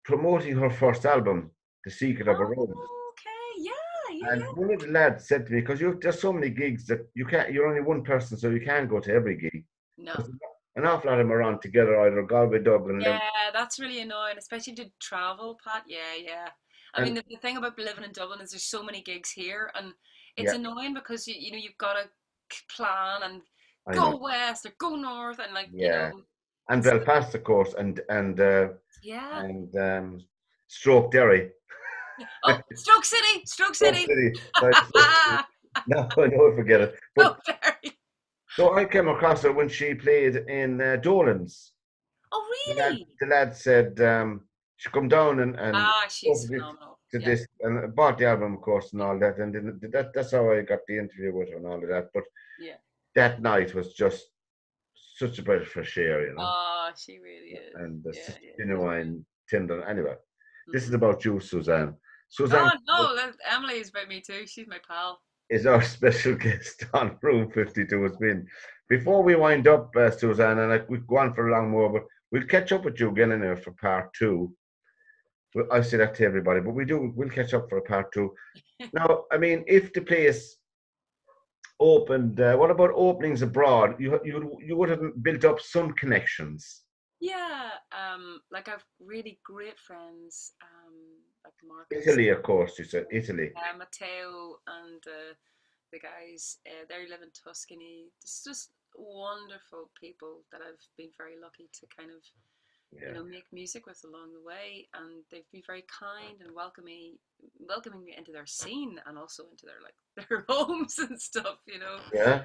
promoting her first album, The Secret of a Rose. Okay, yeah. And one of the lads said to me, because there's so many gigs that you're only one person, so you can't go to every gig. No. An awful lot of them are on together, either Galway, Dublin. Yeah, that's really annoying, especially to travel, Pat. Yeah. I mean, the thing about living in Dublin is there's so many gigs here, and it's annoying because you've got to plan and go west or go north, and and Belfast, of course, and Stroke Derry. Oh, Stroke City. No, I never forget it. But, so I came across her when she played in Dolan's. Oh, really? The lad said she come down and she's phenomenal. To this and bought the album, of course, and all that, and that's how I got the interview with her and all of that. But that night was just such a breath of fresh air, you know, Oh, she really is. and Yeah, such yeah, yeah. genuine, tender. Anyway, this is Hmm. about you, Suzanne. Suzanne Oh no, Emily is about me too. She's my pal. is our special guest on Room 52. It's been, before we wind up, Suzanne, and we go on for a long more, but we'll catch up with you again in there for part two. Well, I say that to everybody, but we'll catch up for a part two. Now, I mean, if the place opened, what about openings abroad? You would have built up some connections. Yeah, like I've really great friends, like Marcus, Italy, of course, you said Italy. Matteo, and the guys. They live in Tuscany. It's just wonderful people that I've been very lucky to kind of, Yeah, make music with along the way, and they've been very kind and welcoming me into their scene and also into their like their homes and stuff. yeah, Yeah,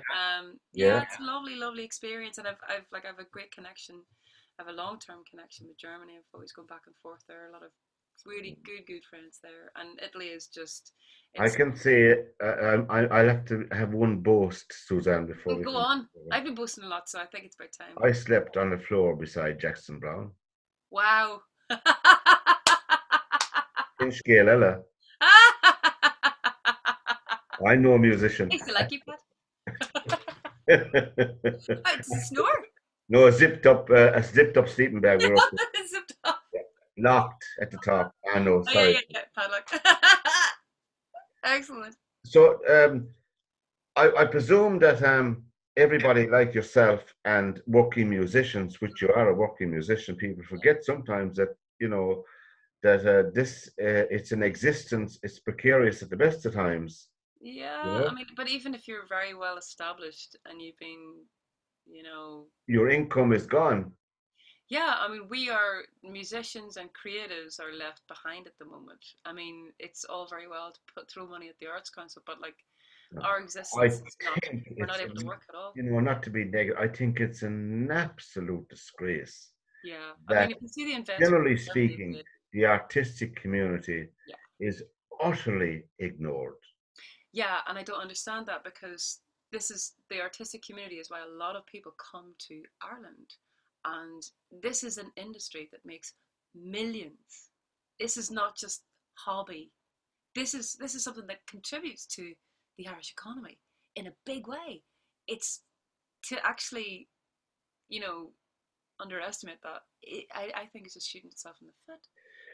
yeah. it's a lovely, lovely experience, and I've a great connection. I have a long-term connection with Germany. I've always gone back and forth there. A lot of really good friends there, and Italy is just I it's. can say I'll have to have one boast, Suzanne, before Well, we go finish. on. I've been boasting a lot, so I think it's about time. I slept on the floor beside Jackson Brown Wow. in Scalella. I know a musician. Thanks, I like you, Pat. Does it snore? No, a zipped up sleeping bag. We're up Is it dog? locked at the top. I know. Oh, yeah, Sorry. yeah, yeah, padlock. Excellent. So I presume that everybody like yourself and working musicians, which you are a working musician, people forget sometimes that you know that this it's an existence. It's precarious at the best of times. You Yeah, I know, mean, but even if you're very well established and you've been, you know, your income is gone. yeah, I mean, we are musicians and creatives are left behind at the moment. I mean, it's all very well to throw money at the Arts Council, but like our I existence is not, think we're not it's able to work at all. not to be negative. I think it's an absolute disgrace Yeah, I mean, that, if you see the investment generally in Germany, speaking, the artistic community yeah. is utterly ignored. Yeah, and I don't understand that because this is the artistic community is why a lot of people come to Ireland. And this is an industry that makes millions. This is not just hobby. This is something that contributes to the Irish economy in a big way. It's to actually, you know, underestimate that. I think it's just shooting itself in the foot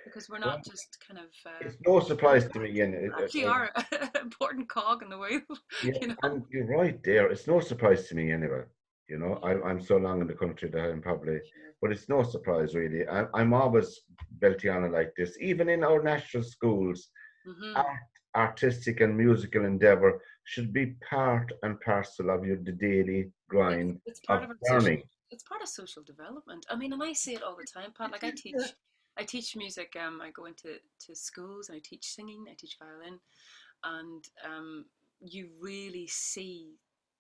because we're Well, not just kind of it's no surprise to me, and actually are an important cog in the wheel, yeah, you know. and you're right there. It's no surprise to me anyway. You know, Yeah, I'm so long in the country that I'm probably, sure. but it's no surprise really. I'm always belting on it like this, even in our national schools. Hmm. Art, artistic and musical endeavor should be part and parcel of your the daily grind It's part of of our social. learning. It's part of social development. I mean, and I say it all the time, Pat. Like I teach music. I go into schools and I teach singing. I teach violin, and you really see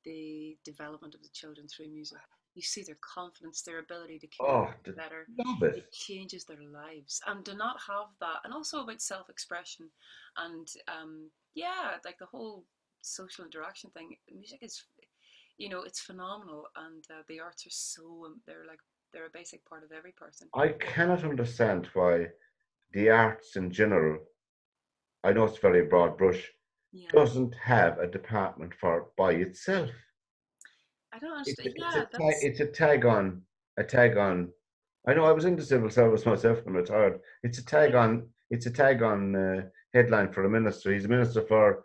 the development of the children through music. You see their confidence, their ability to Oh, communicate better. love it. It changes their lives, and to not have that, and also about self-expression, and yeah, like the whole social interaction thing. Music is, it's phenomenal, and the arts are so they're a basic part of every person. I cannot understand why the arts in general, I know it's very broad brush, Yeah, doesn't have a department for it by itself. I don't It's understand. a, it's a Yeah, tag, that's it's a tag on. I know I was in the civil service myself and retired. It's a tag on headline for a minister. He's a minister for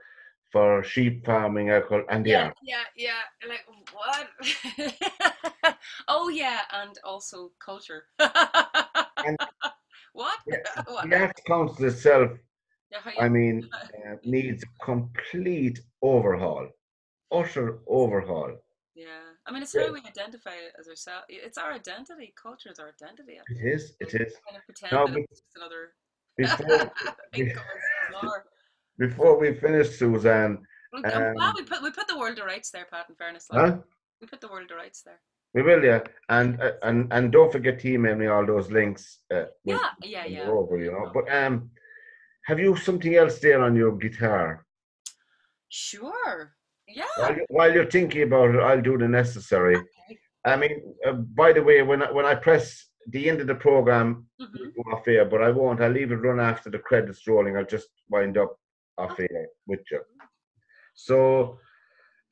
sheep farming, alcohol, and the yeah, arts. yeah, yeah. Like what? Oh yeah, and also culture. And What? What? the arts council itself, Yeah, how I you? mean, needs a complete overhaul, utter overhaul. Yeah, I mean, it's Yeah, how we identify it as ourselves. It's our identity. Culture is our identity. I it feel. is. It So is. kind of pretend Now, that it's just another before income is bizarre. before we finish, Suzanne, I'm glad um, we put the world to rights there, Pat. In fairness, like huh? we put the world to rights there. We will, yeah. And don't forget to email me all those links when Yeah, yeah, you're yeah. over, you No know. problem. But have you something else there on your guitar? Sure. Yeah. While you're thinking about it, I'll do the necessary. I mean, by the way, when I press the end of the program, Hmm. we'll go off air, but I won't. I'll leave it run after the credits rolling. I'll just wind up off Okay. air with you. So,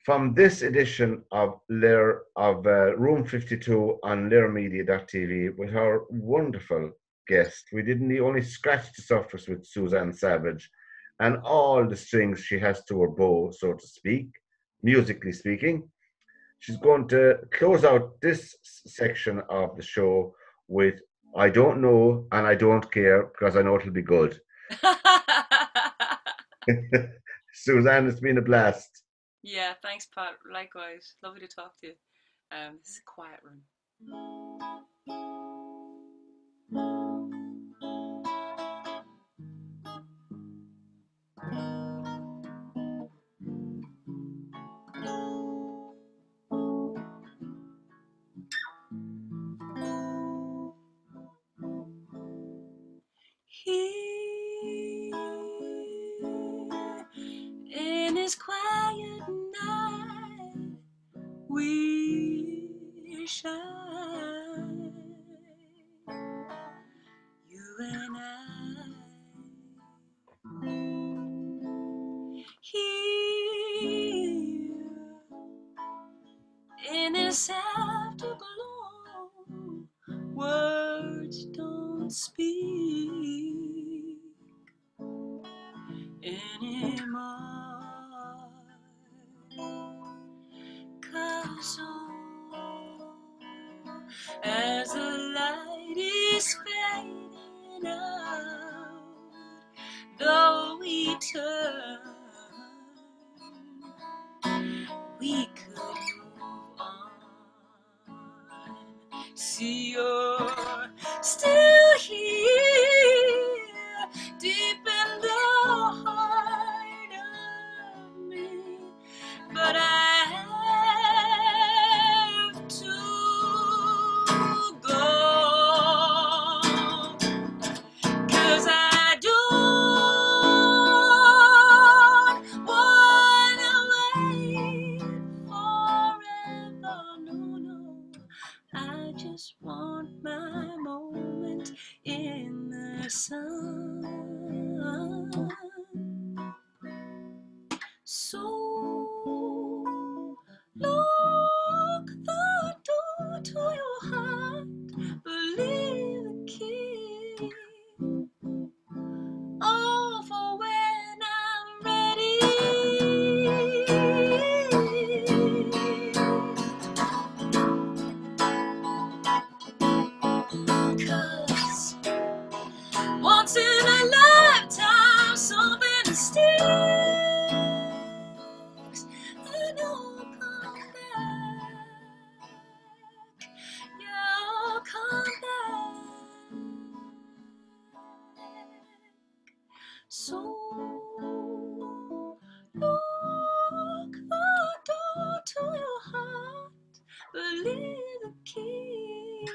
from this edition of Room 52 on LairMedia.tv with our wonderful guest, we didn't only scratch the surface with Suzanne Savage and all the strings she has to her bow, so to speak, musically speaking. She's going to close out this section of the show with I don't know and I don't care because I know it'll be good. Suzanne, it's been a blast. Yeah, thanks, Pat. Likewise. Lovely to talk to you. This is a quiet room. Here in this quiet night, we shine, you and I. Here in this afterglow, words don't speak anymore. 'Cause as the light is fading out, though we turn, we could move on. See, you're still here, deep in the heart of me, but I have to go, 'cause I don't wanna wait forever, no, no. I just want my moment in the sun. So lock the door to your heart, believe the key. Oh, for when I'm ready. 'Cause once in a lifetime something sticks, and you'll come back, you'll come back. So lock the door to your heart, believe the key.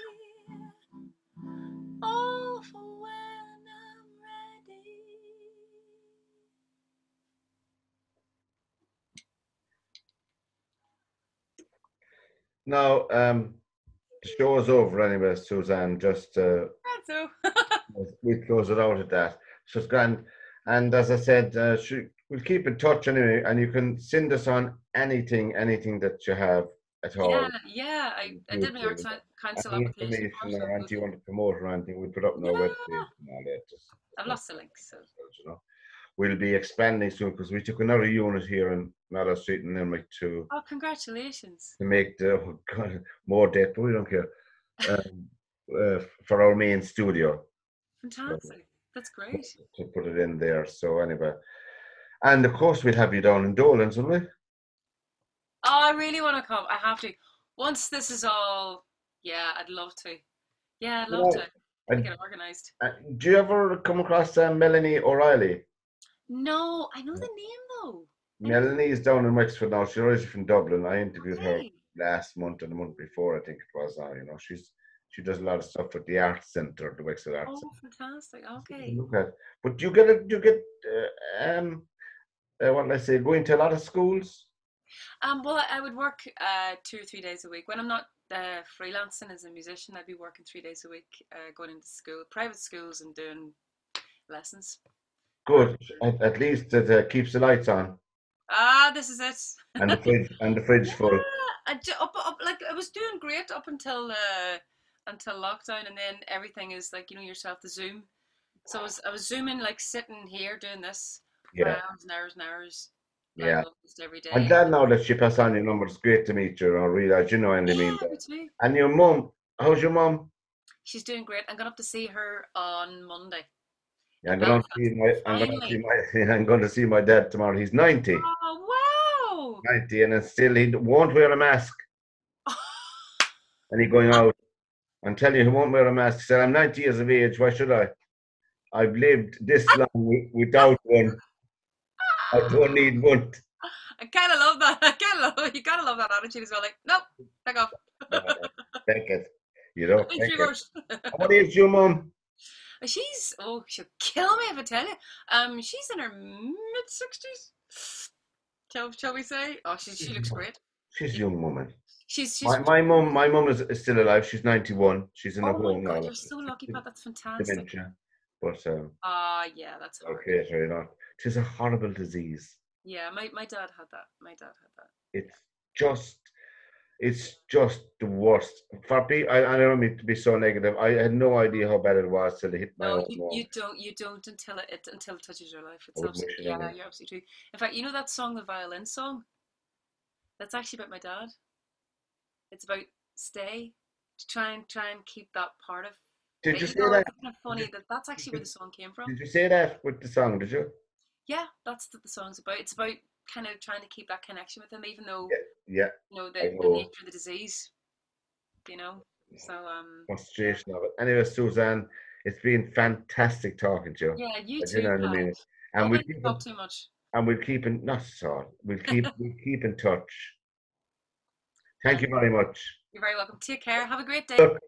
Oh, for when I'm ready. Now, the show is over anyway, Suzanne. Just So, we close it out at that. So it's grand. And as I said, we'll keep in touch anyway, and you can send us on anything that you have at all. yeah, I did my arts council Any application. information or anything you want to promote or anything, we put up on our Yeah, webpage and all that. I've lost the link, so. You know. We'll be expanding soon because we took another unit here in Mallow Street in Limerick Oh, congratulations. to make the more debt, but we don't care. For our main studio. Fantastic. That's great. To put it in there. So anyway, and of course we'll have you down in Dolan's, won't we? Oh, I really want to come. I have to. Once this is all, yeah, I'd love to. Yeah, I'd love to. I, Get it organized. do you ever come across Melanie O'Reilly? No, I know the name though. Melanie is down in Wexford now. She's originally from Dublin. I interviewed her last month and the month before, I think it was now. You know, she does a lot of stuff at the Arts Centre, the Wexford Arts Centre. Oh, fantastic. Okay. Look at, but do you get what did I say? Going to a lot of schools. Well, I would work 2 or 3 days a week when I'm not freelancing as a musician. I'd be working 3 days a week, going into school, private schools, and doing lessons. Good. At least it keeps the lights on This is it. and the fridge full. Like I was doing great up until lockdown, and then everything is like yourself, the Zoom. So I was zooming, like sitting here doing this for Yeah, hours and hours and hours, like yeah. almost every I'm day. glad now that she passed on your number. It's great to meet you. I realize you know what I mean. Yeah, me too. And your mum, how's your mum? She's doing great. I'm going up to see her on Monday Yeah, in Belfast. Finally. I'm going to see my dad tomorrow. He's 90, Oh 90, and still he won't wear a mask. wow! And he going out. I'm telling you, he won't wear a mask. He said, I'm 90 years of age. Why should I? I've lived this long without one. I don't need one. I kind of love that. I kind of love. You gotta love that attitude as well. Like, nope, back off. No, take it. You don't Thanks, take it. yours. What is your mum? She'll kill me if I tell you. She's in her mid 60s. Shall we say? Oh, she looks great. She's a young woman. She's My mum is still alive. She's 91. She's in a Oh my home God, now. you're so lucky, Pat. That's fantastic. Dementia. But Yeah, that's hard. okay, you know. It's a horrible disease. Yeah, my dad had that. My dad had that. It's just it's just the worst. For me, I don't mean to be so negative. I had no idea how bad it was till it hit my No, own you, home. you don't until it touches your life. I It's wouldn't wish absolutely it on yeah, it. you're absolutely true. In fact, you know that song, the violin song? That's actually about my dad. It's about stay to try and keep that part of. Did you say It's that? kind of funny that that's actually where the song came from. Did you say that with the song? Did you? Yeah, that's what the song's about. It's about kind of trying to keep that connection with him, even though Yeah, the I the know. nature of the disease. You know, so Frustration of it. Anyway, Suzanne, it's been fantastic talking to you. yeah, you You too, know what I Pat. mean? I And think we talk too much. we'll keep in not at all. We'll keep in touch. Thank Yeah, you very much. you're very welcome. Take care. Have a great day. Look,